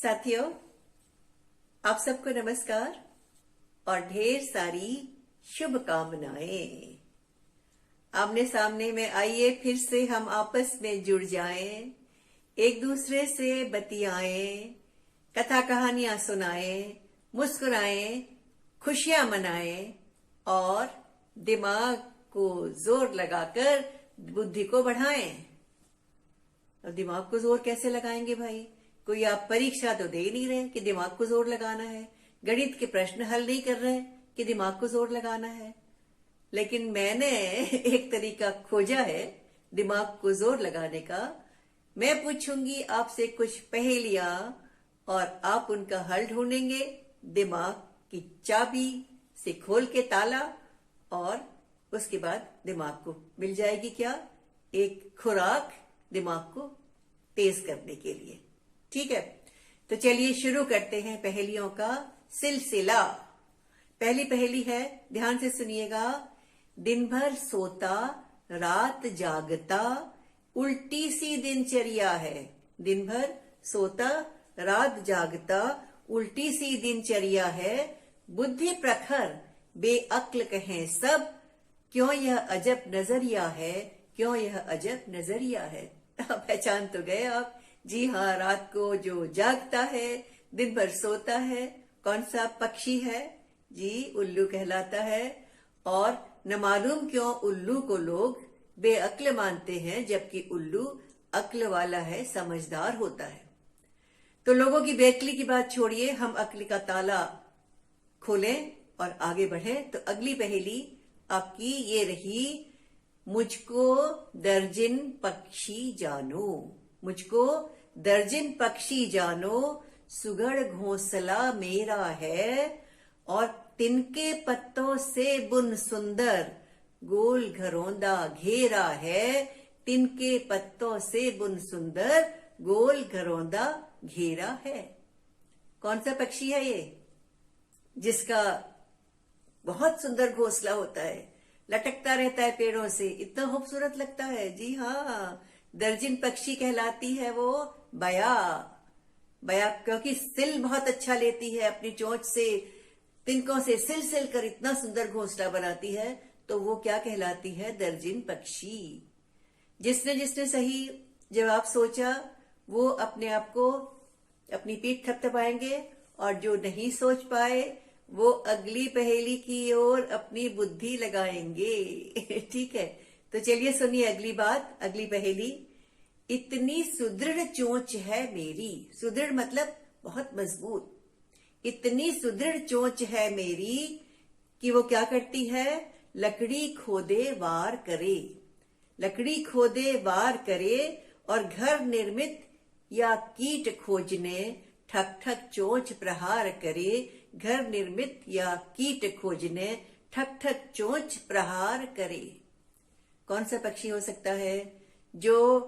साथियों, आप सबको नमस्कार और ढेर सारी शुभकामनाएं। आमने सामने में आइए, फिर से हम आपस में जुड़ जाएं, एक दूसरे से बतियाएं, कथा कहानियां सुनाएं, मुस्कुराएं, खुशियां मनाएं और दिमाग को जोर लगाकर बुद्धि को बढ़ाएं। अब दिमाग को जोर कैसे लगाएंगे भाई? कोई आप परीक्षा तो दे ही नहीं रहे कि दिमाग को जोर लगाना है, गणित के प्रश्न हल नहीं कर रहे कि दिमाग को जोर लगाना है। लेकिन मैंने एक तरीका खोजा है दिमाग को जोर लगाने का। मैं पूछूंगी आपसे कुछ पहेलियां और आप उनका हल ढूंढेंगे दिमाग की चाबी से खोल के ताला, और उसके बाद दिमाग को मिल जाएगी क्या? एक खुराक दिमाग को तेज करने के लिए। ठीक है, तो चलिए शुरू करते हैं पहेलियों का सिलसिला। पहली पहेली है, ध्यान से सुनिएगा। दिन भर सोता रात जागता, उल्टी सी दिनचर्या है। दिन भर सोता रात जागता, उल्टी सी दिनचर्या है। बुद्धि प्रखर बेअक्ल कहें सब, क्यों यह अजब नजरिया है, क्यों यह अजब नजरिया है। पहचान तो गए आप? जी हाँ, रात को जो जागता है, दिन भर सोता है, कौन सा पक्षी है? जी, उल्लू कहलाता है। और न मालूम क्यों उल्लू को लोग बेअक्ल मानते हैं, जबकि उल्लू अक्ल वाला है, समझदार होता है। तो लोगों की बेअक्ली की बात छोड़िए, हम अक्ल का ताला खोलें और आगे बढ़ें। तो अगली पहेली आपकी ये रही। मुझको दर्जन पक्षी जानो, मुझको दर्जन पक्षी जानो, सुगढ़ घोंसला मेरा है, और तिनके पत्तों से बुन सुंदर, गोल घरौंदा घेरा है। तिनके पत्तों से बुन सुंदर, गोल घरौंदा घेरा है। कौन सा पक्षी है ये जिसका बहुत सुंदर घोंसला होता है, लटकता रहता है पेड़ों से, इतना खूबसूरत लगता है? जी हाँ, दर्जन पक्षी कहलाती है वो बया। बया क्योंकि सिल बहुत अच्छा लेती है, अपनी चोंच से तिनकों से सिल सिल कर इतना सुंदर घोंसला बनाती है, तो वो क्या कहलाती है? दर्जन पक्षी। जिसने जिसने सही जवाब सोचा वो अपने आप को अपनी पीठ थपथपाएंगे, और जो नहीं सोच पाए वो अगली पहेली की ओर अपनी बुद्धि लगाएंगे। ठीक है, तो चलिए सुनिए अगली बात, अगली पहेली। इतनी सुदृढ़ चोंच है मेरी, सुदृढ़ मतलब बहुत मजबूत। इतनी सुदृढ़ चोंच है मेरी कि वो क्या करती है? लकड़ी खोदे वार करे, लकड़ी खोदे वार करे, और घर निर्मित या कीट खोजने ठक ठक चोंच प्रहार करे। घर निर्मित या कीट खोजने ठक ठक चोंच प्रहार करे। कौन सा पक्षी हो सकता है जो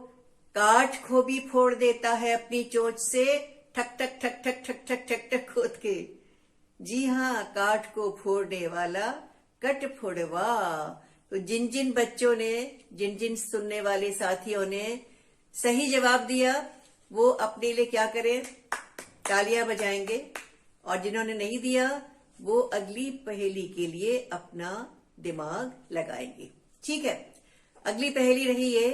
काठ को भी फोड़ देता है अपनी चोंच से, ठक ठक ठक ठक ठक ठक ठक ठक खोद के? जी हाँ, काठ को फोड़ने वाला कट फोड़वा। तो जिन जिन बच्चों ने, जिन जिन सुनने वाले साथियों ने सही जवाब दिया, वो अपने लिए क्या करें? तालियां बजाएंगे। और जिन्होंने नहीं दिया वो अगली पहेली के लिए अपना दिमाग लगाएंगे। ठीक है, अगली पहेली रही ये।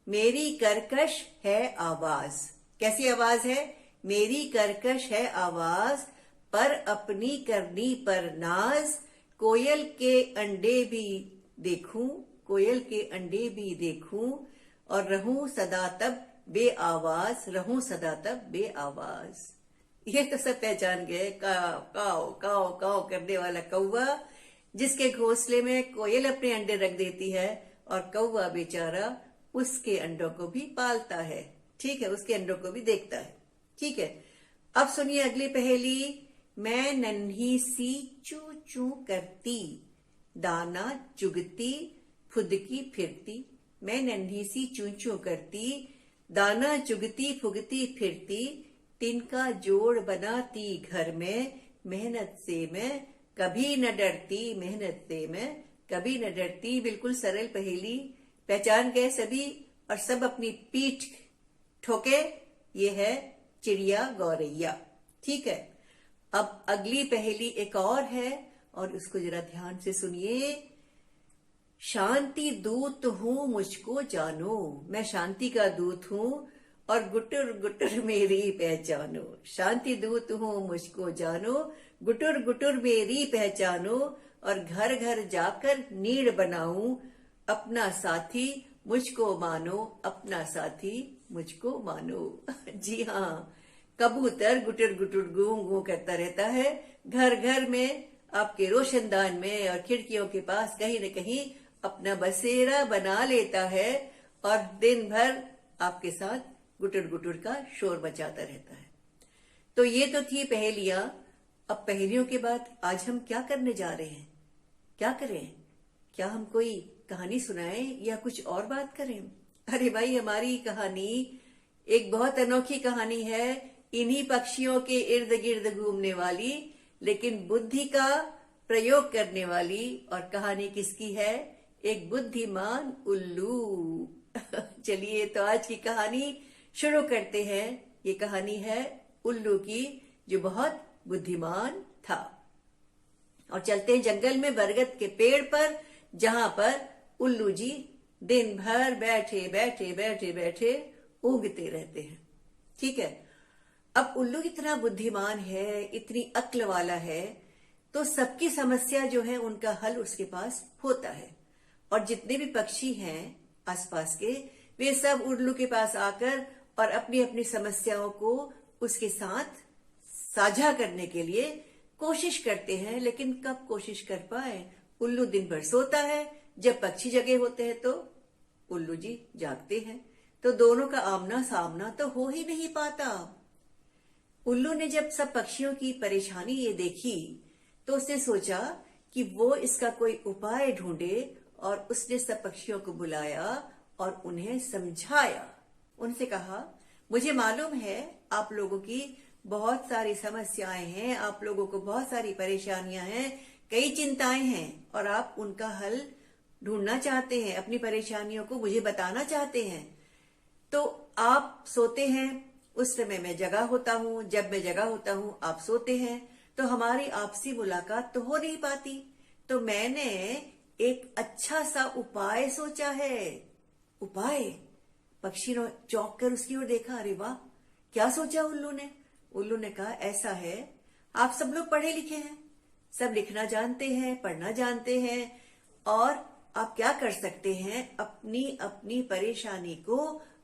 मेरी कर्कश है आवाज। कैसी आवाज है? मेरी कर्कश है आवाज, पर अपनी करनी पर नाज। कोयल के अंडे भी देखूं, कोयल के अंडे भी देखूं, और रहूं सदा तब बेआवाज, रहूं सदा तब बेआवाज। ये तो सब पहचान गए। काव काव काव काव करने वाला कौवा, जिसके घोंसले में कोयल अपने अंडे रख देती है, और कौवा बेचारा उसके अंडों को भी पालता है। ठीक है, उसके अंडों को भी देखता है। ठीक है, अब सुनिए अगली पहेली। मैं नन्ही सी चू चू करती, दाना चुगती फुदकी फिरती। मैं नन्ही सी चू चू करती, दाना चुगती फुगती फिरती। तिनका जोड़ बनाती घर में, मेहनत से मैं कभी न डरती, मेहनत से मैं कभी न डरती। बिल्कुल सरल पहेली, पहचान गए सभी, और सब अपनी पीठ ठोके। ये है चिड़िया गौरैया। ठीक है, अब अगली पहेली एक और है और उसको जरा ध्यान से सुनिए। शांति दूत हूँ मुझको जानो, मैं शांति का दूत हूँ और गुटुर गुटुर मेरी पहचानो। शांति दूत हूँ मुझको जानो, गुटुर गुटुर मेरी पहचानो, और घर घर जाकर नीड़ बनाऊं, अपना साथी मुझको मानो, अपना साथी मुझको मानो। जी हाँ, कबूतर गुटर गुटर गूं गूं करता रहता है घर घर में, आपके रोशनदान में और खिड़कियों के पास कहीं न कहीं अपना बसेरा बना लेता है और दिन भर आपके साथ गुटर गुटर का शोर मचाता रहता है। तो ये तो थी पहेलियां। अब पहेलियों के बाद आज हम क्या करने जा रहे हैं? क्या करें? क्या हम कोई कहानी सुनाएं या कुछ और बात करें? अरे भाई, हमारी कहानी एक बहुत अनोखी कहानी है, इन्हीं पक्षियों के इर्द गिर्द घूमने वाली, लेकिन बुद्धि का प्रयोग करने वाली। और कहानी किसकी है? एक बुद्धिमान उल्लू। चलिए तो आज की कहानी शुरू करते हैं। ये कहानी है उल्लू की, जो बहुत बुद्धिमान था। और चलते हैं जंगल में बरगद के पेड़ पर, जहां पर उल्लू जी दिन भर बैठे बैठे बैठे बैठे ऊँगते रहते हैं। ठीक है, अब उल्लू इतना बुद्धिमान है, इतनी अक्ल वाला है, तो सबकी समस्या जो है उनका हल उसके पास होता है। और जितने भी पक्षी हैं आसपास के, वे सब उल्लू के पास आकर और अपनी अपनी समस्याओं को उसके साथ साझा करने के लिए कोशिश करते हैं। लेकिन कब कोशिश कर पाए? उल्लू दिन भर सोता है, जब पक्षी जगे होते हैं तो उल्लू जी जागते हैं, तो दोनों का आमना सामना तो हो ही नहीं पाता। उल्लू ने जब सब पक्षियों की परेशानी ये देखी तो उसने सोचा कि वो इसका कोई उपाय ढूंढे, और उसने सब पक्षियों को बुलाया और उन्हें समझाया। उनसे कहा, मुझे मालूम है आप लोगों की बहुत सारी समस्याएं हैं, आप लोगों को बहुत सारी परेशानियां हैं, कई चिंताएं हैं, और आप उनका हल ढूंढना चाहते हैं, अपनी परेशानियों को मुझे बताना चाहते हैं। तो आप सोते हैं, उस समय मैं जगा होता हूँ, जब मैं जगा होता हूँ आप सोते हैं, तो हमारी आपसी मुलाकात तो हो नहीं पाती। तो मैंने एक अच्छा सा उपाय सोचा है। उपाय? पक्षी ने चौंक कर उसकी ओर देखा। अरे वाह, क्या सोचा उल्लू ने? उल्लू ने कहा, ऐसा है, आप सब लोग पढ़े लिखे हैं, सब लिखना जानते हैं, पढ़ना जानते हैं, और आप क्या कर सकते हैं, अपनी अपनी परेशानी को,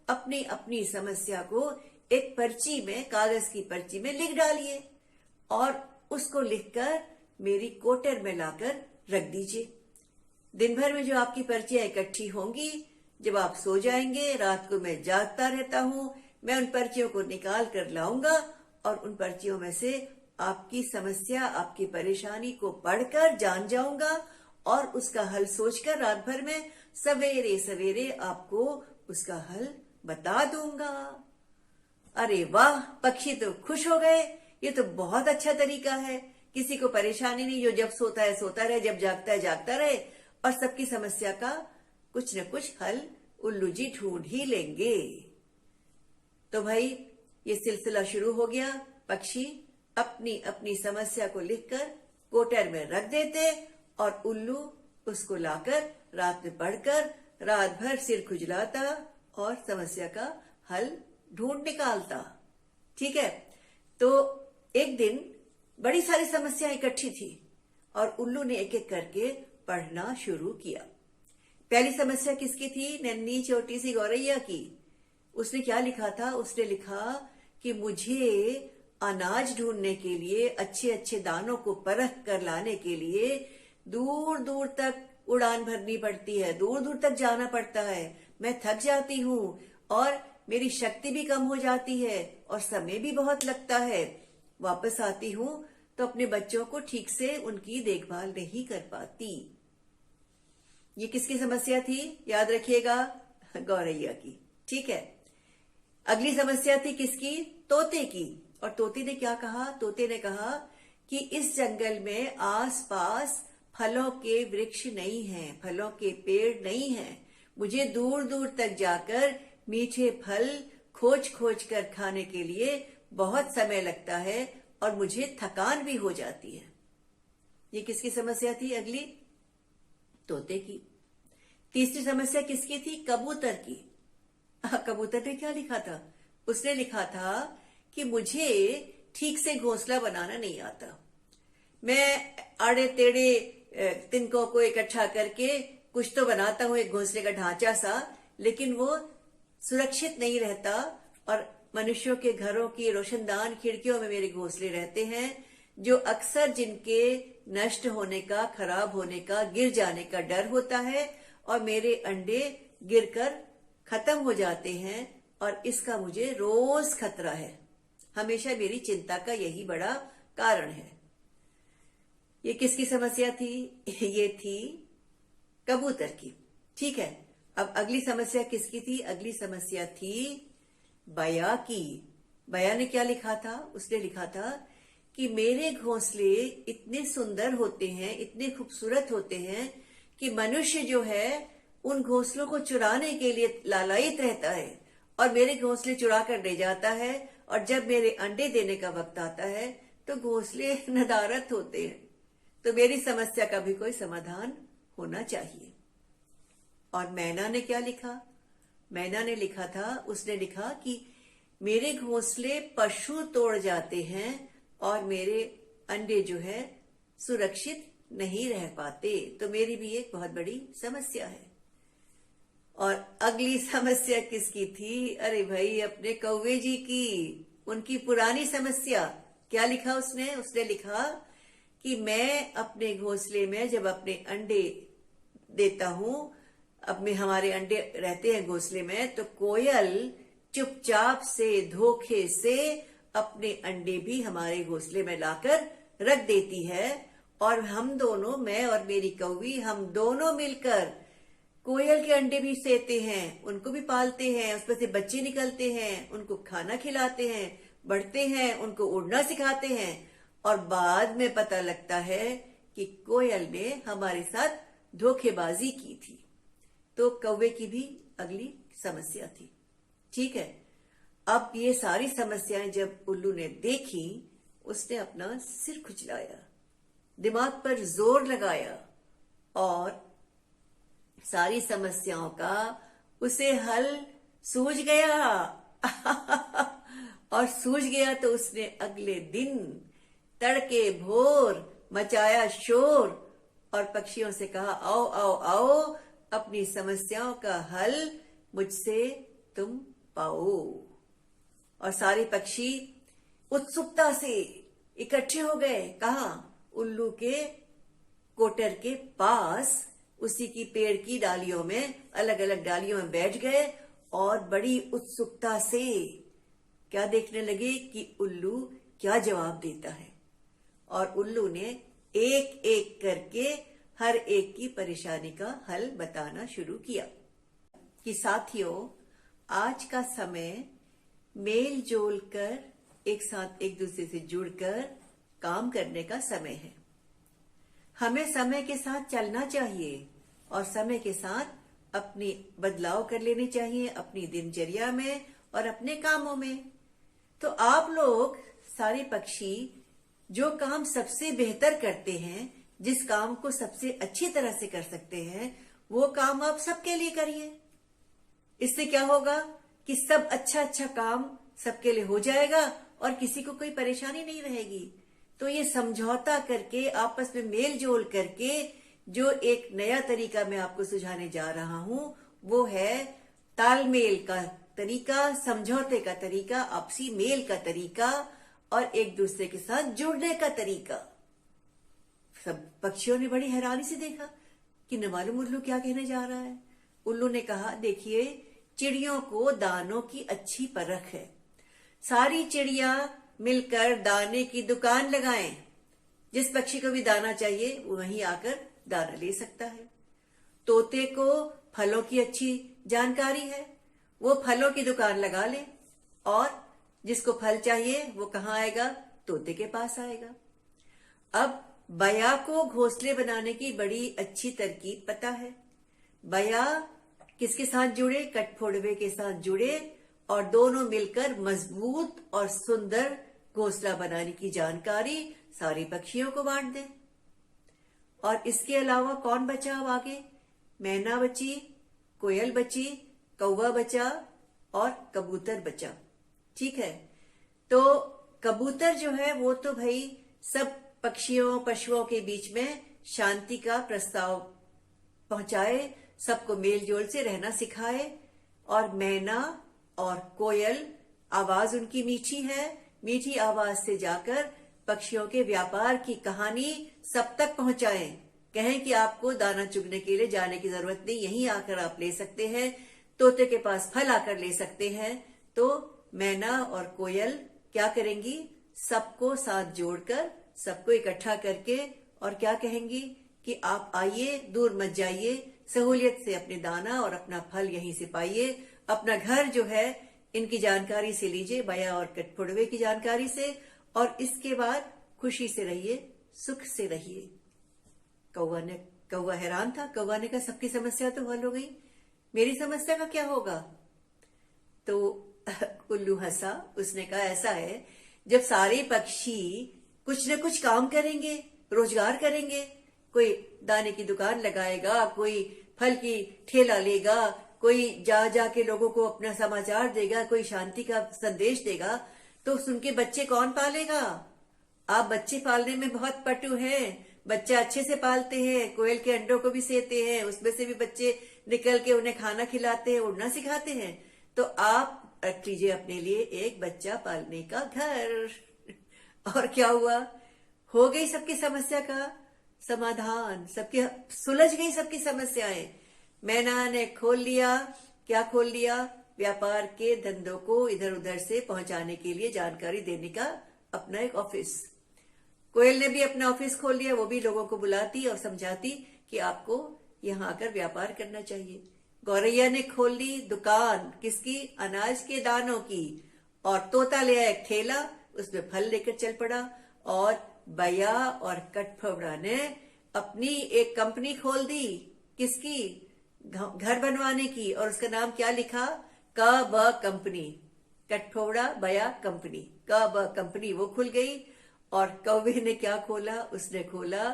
अपनी अपनी समस्या को एक पर्ची में, कागज की पर्ची में लिख डालिए और उसको लिखकर मेरी कोटर में लाकर रख दीजिए। दिन भर में जो आपकी पर्चियां इकट्ठी होंगी, जब आप सो जाएंगे, रात को मैं जागता रहता हूं, मैं उन पर्चियों को निकाल कर लाऊंगा और उन पर्चियों में से आपकी समस्या, आपकी परेशानी को पढ़कर जान जाऊंगा और उसका हल सोचकर रात भर में सवेरे सवेरे आपको उसका हल बता दूंगा। अरे वाह, पक्षी तो खुश हो गए। ये तो बहुत अच्छा तरीका है, किसी को परेशानी नहीं, जो जब सोता है सोता रहे, जब जागता है जागता रहे, और सबकी समस्या का कुछ न कुछ हल उल्लू जी ढूंढ ही लेंगे। तो भाई ये सिलसिला शुरू हो गया। पक्षी अपनी अपनी समस्या को लिखकर कोटर में रख देते और उल्लू उसको लाकर रात में पढ़कर रात भर सिर खुजलाता और समस्या का हल ढूंढ निकालता। ठीक है, तो एक दिन बड़ी सारी समस्याएं इकट्ठी थी और उल्लू ने एक एक करके पढ़ना शुरू किया। पहली समस्या किसकी थी? नन्ही छोटी सी गौरैया की। उसने क्या लिखा था? उसने लिखा कि मुझे अनाज ढूंढने के लिए, अच्छे अच्छे दानों को परख कर लाने के लिए दूर दूर तक उड़ान भरनी पड़ती है, दूर दूर तक जाना पड़ता है, मैं थक जाती हूँ और मेरी शक्ति भी कम हो जाती है और समय भी बहुत लगता है। वापस आती हूँ तो अपने बच्चों को ठीक से उनकी देखभाल नहीं कर पाती। ये किसकी समस्या थी? याद रखिएगा, गौरैया की। ठीक है, अगली समस्या थी किसकी? तोते की। और तोते ने क्या कहा? तोते ने कहा कि इस जंगल में आसपास फलों के वृक्ष नहीं हैं, फलों के पेड़ नहीं हैं, मुझे दूर दूर तक जाकर मीठे फल खोज खोज कर खाने के लिए बहुत समय लगता है और मुझे थकान भी हो जाती है। ये किसकी समस्या थी? अगली तोते की। तीसरी समस्या किसकी थी? कबूतर की। कबूतर ने क्या लिखा था? उसने लिखा था कि मुझे ठीक से घोंसला बनाना नहीं आता। मैं आड़े टेढ़े तिनकों को इकट्ठा करके कुछ तो बनाता हूं, एक घोंसले का ढांचा सा, लेकिन वो सुरक्षित नहीं रहता और मनुष्यों के घरों की रोशनदान खिड़कियों में मेरे घोंसले रहते हैं, जो अक्सर जिनके नष्ट होने का, खराब होने का, गिर जाने का डर होता है और मेरे अंडे गिरकर खत्म हो जाते हैं और इसका मुझे रोज खतरा है। हमेशा मेरी चिंता का यही बड़ा कारण है। ये किसकी समस्या थी? ये थी कबूतर की। ठीक है, अब अगली समस्या किसकी थी? अगली समस्या थी बया की। बया ने क्या लिखा था? उसने लिखा था कि मेरे घोंसले इतने सुंदर होते हैं, इतने खूबसूरत होते हैं कि मनुष्य जो है उन घोंसलों को चुराने के लिए लालायित रहता है और मेरे घोंसले चुरा कर ले जाता है, और जब मेरे अंडे देने का वक्त आता है तो घोंसले नदारत होते हैं। तो मेरी समस्या का भी कोई समाधान होना चाहिए। और मैना ने क्या लिखा? मैना ने लिखा था, उसने लिखा कि मेरे घोंसले पशु तोड़ जाते हैं और मेरे अंडे जो है सुरक्षित नहीं रह पाते। तो मेरी भी एक बहुत बड़ी समस्या है। और अगली समस्या किसकी थी? अरे भाई, अपने कौवे जी की। उनकी पुरानी समस्या क्या लिखा उसने? उसने लिखा कि मैं अपने घोंसले में जब अपने अंडे देता हूं, अपने हमारे अंडे रहते हैं घोंसले में, तो कोयल चुपचाप से, धोखे से अपने अंडे भी हमारे घोंसले में लाकर रख देती है और हम दोनों, मैं और मेरी कौवी, हम दोनों मिलकर कोयल के अंडे भी सेते हैं, उनको भी पालते हैं, उसमें से बच्चे निकलते हैं, उनको खाना खिलाते हैं, बढ़ते हैं, उनको उड़ना सिखाते हैं और बाद में पता लगता है कि कोयल ने हमारे साथ धोखेबाजी की थी। तो कौवे की भी अगली समस्या थी। ठीक है, अब ये सारी समस्याएं जब उल्लू ने देखी, उसने अपना सिर खुजलाया, दिमाग पर जोर लगाया और सारी समस्याओं का उसे हल सूझ गया। और सूझ गया तो उसने अगले दिन तड़के भोर मचाया शोर और पक्षियों से कहा, आओ आओ आओ, अपनी समस्याओं का हल मुझसे तुम पाओ। और सारे पक्षी उत्सुकता से इकट्ठे हो गए। कहा? उल्लू के कोटर के पास, उसी की पेड़ की डालियों में, अलग अलग डालियों में बैठ गए और बड़ी उत्सुकता से क्या देखने लगे कि उल्लू क्या जवाब देता है। और उल्लू ने एक एक करके हर एक की परेशानी का हल बताना शुरू किया कि साथियों, आज का समय मेल जोल कर, एक साथ एक दूसरे से जुड़कर काम करने का समय है। हमें समय के साथ चलना चाहिए और समय के साथ अपनी बदलाव कर लेने चाहिए अपनी दिनचर्या में और अपने कामों में। तो आप लोग सारे पक्षी जो काम सबसे बेहतर करते हैं, जिस काम को सबसे अच्छी तरह से कर सकते हैं, वो काम आप सबके लिए करिए। इससे क्या होगा कि सब अच्छा अच्छा काम सबके लिए हो जाएगा और किसी को कोई परेशानी नहीं रहेगी। तो ये समझौता करके, आपस में मेल जोल करके जो एक नया तरीका मैं आपको सुझाने जा रहा हूं, वो है तालमेल का तरीका, समझौते का तरीका, आपसी मेल का तरीका और एक दूसरे के साथ जुड़ने का तरीका। सब पक्षियों ने बड़ी हैरानी से देखा कि न मालूम उल्लू क्या कहने जा रहा है। उल्लू ने कहा, देखिए, चिड़ियों को दानों की अच्छी परख है। सारी चिड़िया मिलकर दाने की दुकान लगाएं। जिस पक्षी को भी दाना चाहिए वो वहीं आकर दाना ले सकता है। तोते को फलों की अच्छी जानकारी है, वो फलों की दुकान लगा ले और जिसको फल चाहिए वो कहाँ आएगा? तोते के पास आएगा। अब बया को घोंसले बनाने की बड़ी अच्छी तरकीब पता है। बया किसके साथ जुड़े? कठफोड़वे के साथ जुड़े और दोनों मिलकर मजबूत और सुंदर घोंसला बनाने की जानकारी सारे पक्षियों को बांट दें। और इसके अलावा कौन बचा अब आगे? मैना बची, कोयल बची, कौवा बचा और कबूतर बचा। ठीक है, तो कबूतर जो है वो तो भाई सब पक्षियों पशुओं के बीच में शांति का प्रस्ताव पहुंचाए, सबको मेल जोल से रहना सिखाए। और मैना और कोयल, आवाज उनकी मीठी है, मीठी आवाज से जाकर पक्षियों के व्यापार की कहानी सब तक पहुंचाएं। कहें कि आपको दाना चुगने के लिए जाने की जरूरत नहीं, यहीं आकर आप ले सकते हैं, तोते के पास फल आकर ले सकते हैं। तो मैना और कोयल क्या करेंगी? सबको साथ जोड़कर, सबको इकट्ठा करके और क्या कहेंगी कि आप आइए, दूर मत जाइए, सहूलियत से अपने दाना और अपना फल यहीं से पाइए। अपना घर जो है इनकी जानकारी से लीजिए, बया और कठफोड़वे की जानकारी से, और इसके बाद खुशी से रहिए, सुख से रहिए। कौवा हैरान था। कौवा ने कहा सबकी समस्या तो हल हो गई, मेरी समस्या का क्या होगा? तो उल्लू हंसा। उसने कहा ऐसा है, जब सारे पक्षी कुछ न कुछ काम करेंगे, रोजगार करेंगे, कोई दाने की दुकान लगाएगा, कोई फल की ठेला लेगा, कोई जाके लोगों को अपना समाचार देगा, कोई शांति का संदेश देगा, तो उनके बच्चे कौन पालेगा? आप बच्चे पालने में बहुत पटु हैं, बच्चे अच्छे से पालते हैं, कोयल के अंडों को भी सेते हैं, उसमें से भी बच्चे निकल के उन्हें खाना खिलाते हैं, उड़ना सिखाते हैं। तो आप रख लीजिए अपने लिए एक बच्चा पालने का घर। और क्या हुआ? हो गई सबकी समस्या का समाधान, सबकी सुलझ गई सबकी समस्याएं। मैना ने खोल लिया, क्या खोल लिया? व्यापार के धंधों को इधर उधर से पहुंचाने के लिए जानकारी देने का अपना एक ऑफिस। कोयल ने भी अपना ऑफिस खोल लिया, वो भी लोगों को बुलाती और समझाती कि आपको यहाँ आकर व्यापार करना चाहिए। गौरैया ने खोल ली दुकान, किसकी? अनाज के दानों की। और तोता ले आया एक ठेला, उसमें फल लेकर चल पड़ा। और बया और कठफोड़ा ने अपनी एक कंपनी खोल दी, किसकी? घर बनवाने की। और उसका नाम क्या लिखा? क ब कंपनी। कठफोड़ा बया कंपनी, क ब कंपनी वो खुल गई। और कौवे ने क्या खोला? उसने खोला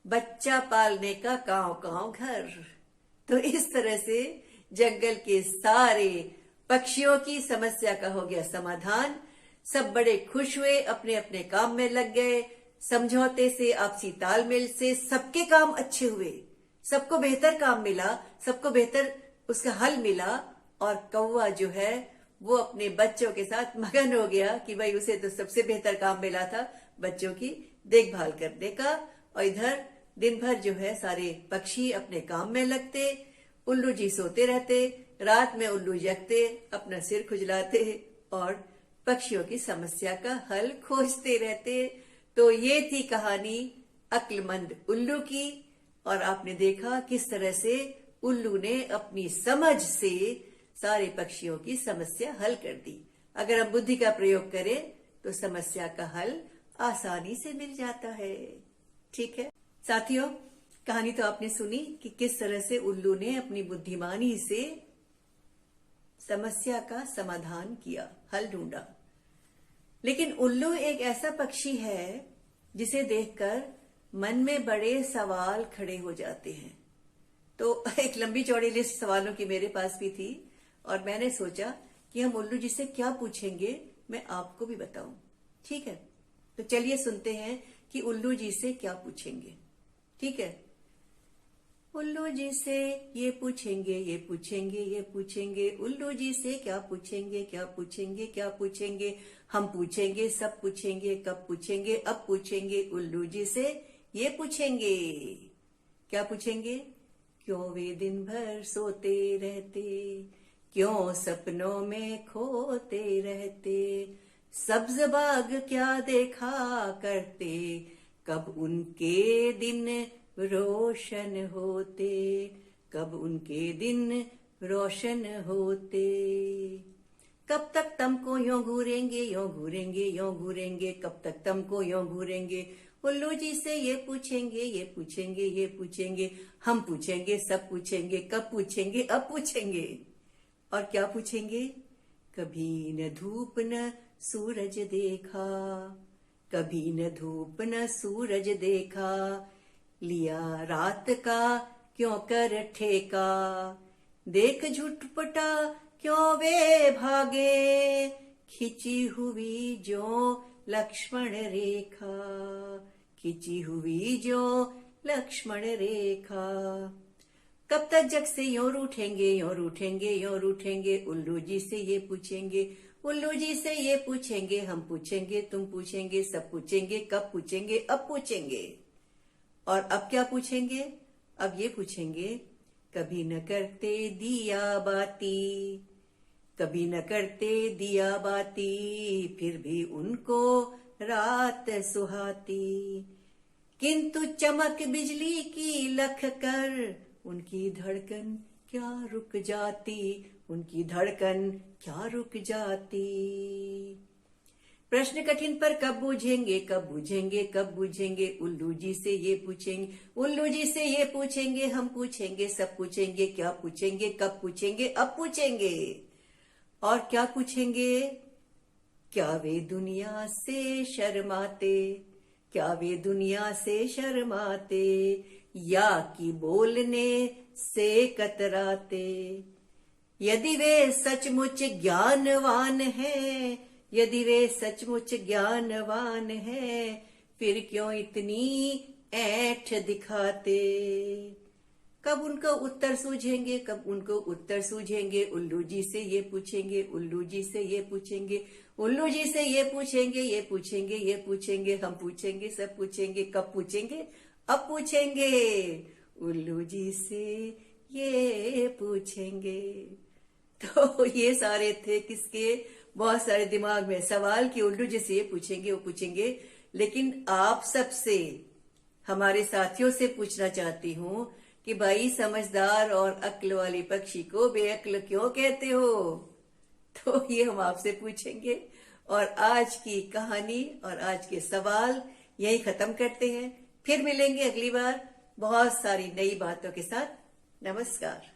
बच्चा पालने का कांव घर। तो इस तरह से जंगल के सारे पक्षियों की समस्या का हो गया समाधान। सब बड़े खुश हुए, अपने अपने काम में लग गए। समझौते से, आपसी तालमेल से सबके काम अच्छे हुए, सबको बेहतर काम मिला, सबको बेहतर उसका हल मिला। और कौवा जो है वो अपने बच्चों के साथ मगन हो गया कि भाई उसे तो सबसे बेहतर काम मिला था बच्चों की देखभाल करने का। और इधर दिन भर जो है सारे पक्षी अपने काम में लगते, उल्लू जी सोते रहते, रात में उल्लू जगते, अपना सिर खुजलाते और पक्षियों की समस्या का हल खोजते रहते। तो ये थी कहानी अक्लमंद उल्लू की। और आपने देखा किस तरह से उल्लू ने अपनी समझ से सारे पक्षियों की समस्या हल कर दी। अगर हम बुद्धि का प्रयोग करें तो समस्या का हल आसानी से मिल जाता है। ठीक है साथियों, कहानी तो आपने सुनी कि किस तरह से उल्लू ने अपनी बुद्धिमानी से समस्या का समाधान किया, हल ढूंढा। लेकिन उल्लू एक ऐसा पक्षी है जिसे देखकर मन में बड़े सवाल खड़े हो जाते हैं। तो एक लंबी चौड़ी लिस्ट सवालों की मेरे पास भी थी और मैंने सोचा कि हम उल्लू जी से क्या पूछेंगे, मैं आपको भी बताऊं। ठीक है, तो चलिए सुनते हैं कि उल्लू जी से क्या पूछेंगे। ठीक है, उल्लू जी से ये पूछेंगे, ये पूछेंगे, ये पूछेंगे, उल्लू जी से क्या पूछेंगे, क्या पूछेंगे, क्या पूछेंगे, हम पूछेंगे, सब पूछेंगे, कब पूछेंगे, अब पूछेंगे, उल्लू जी से ये पूछेंगे। क्या पूछेंगे? क्यों वे दिन भर सोते रहते, क्यों सपनों में खोते रहते, सब्ज बाग क्या देखा करते, कब उनके दिन रोशन होते, कब उनके दिन रोशन होते, कब तक तुमको यों घूरेंगे, यों घूरेंगे, यों घूरेंगे, कब तक तुमको यों घूरेंगे, उल्लू जी से ये पूछेंगे, ये पूछेंगे, ये पूछेंगे, हम पूछेंगे, सब पूछेंगे, कब पूछेंगे, अब पूछेंगे। और क्या पूछेंगे? कभी न धूप न सूरज देखा, कभी न धूप न सूरज देखा, लिया रात का क्यों कर ठेका, देख झुटपटा क्यों वे भागे, खिंची हुई जो लक्ष्मण रेखा, खिंची हुई जो लक्ष्मण रेखा। कब तक जग से यों रूठेंगे, यों रूठेंगे, यों रूठेंगे, उल्लू जी से ये पूछेंगे, उल्लू जी से ये पूछेंगे, हम पूछेंगे, तुम पूछेंगे, सब पूछेंगे, कब पूछेंगे, अब पूछेंगे। और अब क्या पूछेंगे? अब ये पूछेंगे, कभी न करते दिया बाती, कभी न करते दिया बाती, फिर भी उनको रात सुहाती, किंतु चमक बिजली की लख कर उनकी धड़कन क्या रुक जाती, उनकी धड़कन क्या रुक जाती। प्रश्न कठिन पर कब बूझेंगे, कब बूझेंगे, कब बूझेंगे, उल्लू जी से ये पूछेंगे, उल्लू जी से ये पूछेंगे, हम पूछेंगे, सब पूछेंगे, क्या पूछेंगे, कब पूछेंगे, अब पूछेंगे। और क्या पूछेंगे? क्या वे दुनिया से शर्माते, क्या वे दुनिया से शर्माते, या कि बोलने से कतराते। यदि वे सचमुच ज्ञानवान हैं, यदि वे सचमुच ज्ञानवान हैं, फिर क्यों इतनी ऐंठ दिखाते। कब उनको उत्तर सूझेंगे, कब उनको उत्तर सूझेंगे, उल्लू जी से ये पूछेंगे, उल्लू जी से ये पूछेंगे, उल्लू जी से ये पूछेंगे, ये पूछेंगे, ये पूछेंगे, हम पूछेंगे, सब पूछेंगे, कब पूछेंगे, अब पूछेंगे, उल्लू जी से ये पूछेंगे। तो ये सारे थे किसके बहुत सारे दिमाग में सवाल कि उल्लू जी से ये पूछेंगे, वो पूछेंगे। लेकिन आप सबसे, हमारे साथियों से पूछना चाहती हूँ कि भाई समझदार और अक्ल वाले पक्षी को बेअक्ल क्यों कहते हो? तो ये हम आपसे पूछेंगे। और आज की कहानी और आज के सवाल यही खत्म करते हैं। फिर मिलेंगे अगली बार बहुत सारी नई बातों के साथ। नमस्कार।